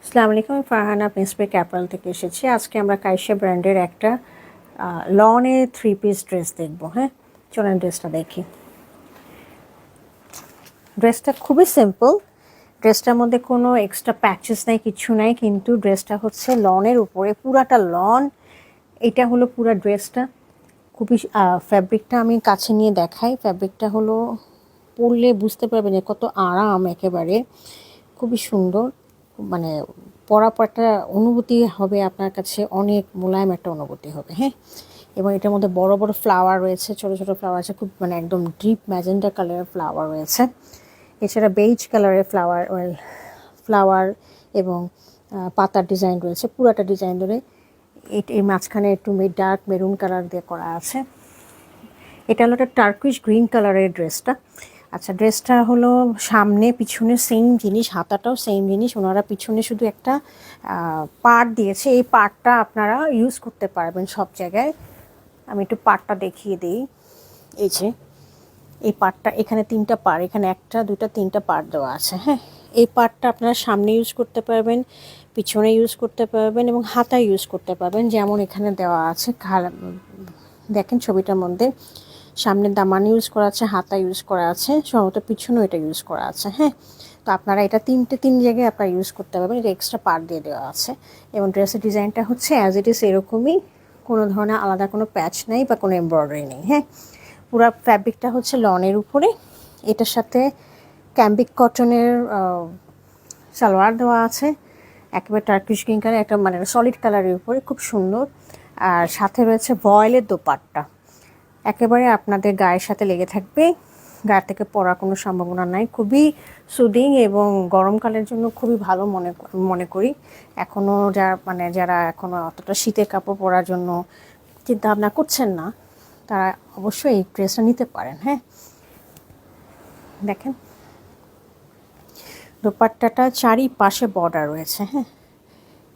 আসসালামু আলাইকুম, আমি ফারহানা প্রিন্সপে ক্যাপাল থেকে এসেছি। আজকে আমরা কাইশা ব্র্যান্ডের একটা লনে 3 পিস ড্রেস দেখবো। হ্যাঁ, চলেন ড্রেসটা দেখি। ড্রেসটা খুবই সিম্পল। ড্রেসটার মধ্যে কোনো এক্সট্রা প্যাচেস নাই, কিছু নাই, কিন্তু ড্রেসটা হচ্ছে লনের উপরে, পুরাটা লন। এটা হলো পুরা ড্রেসটা। খুবই ফ্যাব্রিকটা আমি কাছে নিয়ে দেখাই। ফ্যাব্রিকটা হলো পরলে বুঝতে পারবেন যে কত আরাম, একেবারে খুবই সুন্দর। মানে পরার একটা অনুভূতি হবে আপনার কাছে, অনেক মোলায়েম একটা অনুভূতি হবে। হ্যাঁ, এবং এটার মধ্যে বড় বড় ফ্লাওয়ার রয়েছে, ছোট ছোট ফ্লাওয়ার আছে, খুব মানে একদম ডিপ ম্যাজেন্টা কালারের ফ্লাওয়ার রয়েছে। এছাড়া বেইজ কালারের ফ্লাওয়ার এবং পাতার ডিজাইন রয়েছে, পুরাটা ডিজাইন ধরে। এর মাঝখানে একটু ডার্ক মেরুন কালার দিয়ে করা আছে। এটা হলো একটা টার্কিশ গ্রিন কালারের ড্রেসটা। আচ্ছা, ড্রেসটা হলো সামনে পিছনে সেম জিনিস, হাতাটাও সেম জিনিস। ওনারা পিছনে শুধু একটা পার্ট দিয়েছে, এই পার্টটা আপনারা ইউজ করতে পারবেন সব জায়গায়। আমি একটু পার্টটা দেখিয়ে দিই। এই যে এই পার্টটা, এখানে 3টা পার্ট, এখানে 1টা 2টা 3টা পার্ট দেওয়া আছে। হ্যাঁ, এই পার্টটা আপনারা সামনে ইউজ করতে পারবেন, পিছনে ইউজ করতে পারবেন এবং হাতায় ইউজ করতে পারবেন, যেমন এখানে দেওয়া আছে। দেখেন ছবিটার মধ্যে সামনে দামান ইউজ করা আছে, হাতা ইউজ করা আছে, সম্ভবত পিছনেও এটা ইউজ করা আছে। হ্যাঁ, তো আপনারা এটা 3 জায়গায় আপনারা ইউজ করতে পারবেন। এটা এক্সট্রা পার্ট দিয়ে দেওয়া আছে এবং ড্রেসের ডিজাইনটা হচ্ছে অ্যাজ ইট ইজ এরকমই, কোনো ধরনের আলাদা কোনো প্যাচ নেই বা কোনো এমব্রয়ডারি নেই। হ্যাঁ, পুরো ফ্যাব্রিকটা হচ্ছে লনের উপরে। এটার সাথে ক্যাম্বিক কটনের সালোয়ার দেওয়া আছে, একেবারে টার্কিশ গ্রিন কালার, একটা মানে সলিড কালারের উপরে, খুব সুন্দর। আর সাথে রয়েছে ভয়েলের দোপাট্টা, একেবারে আপনাদের গায়ের সাথে লেগে থাকবে, গায়ে থেকে পড়ার কোনো সম্ভাবনা নাই। খুবই সুদিং এবং গরমকালের জন্য খুবই ভালো মনে করি। এখনও যারা এখনও অতটা শীতের কাপড় পরার জন্য চিন্তা ভাবনা করছেন না, তারা অবশ্যই এই ড্রেসটা নিতে পারেন। হ্যাঁ, দেখেন দোপাট্টাটা চারিপাশে বর্ডার রয়েছে। হ্যাঁ,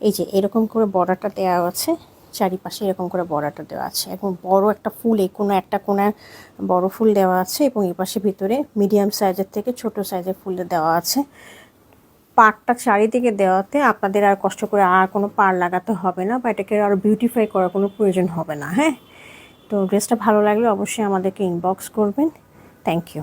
এই যে এরকম করে বর্ডারটা দেওয়া আছে, চারিপাশে এরকম করে বর্ডারটা দেওয়া আছে এবং বড় একটা ফুল, এই কোনো একটা কোণায় বড় ফুল দেওয়া আছে এবং এই পাশে ভিতরে মিডিয়াম সাইজের থেকে ছোট সাইজের ফুল দেওয়া আছে। পাড়টা চারিদিকে দেওয়াতে আপনাদের আর কষ্ট করে আর কোনো পাড় লাগাতে হবে না বা এটাকে আরও বিউটিফাই করার কোনো প্রয়োজন হবে না। হ্যাঁ, তো ড্রেসটা ভালো লাগলে অবশ্যই আমাদেরকে ইনবক্স করবেন। Thank you.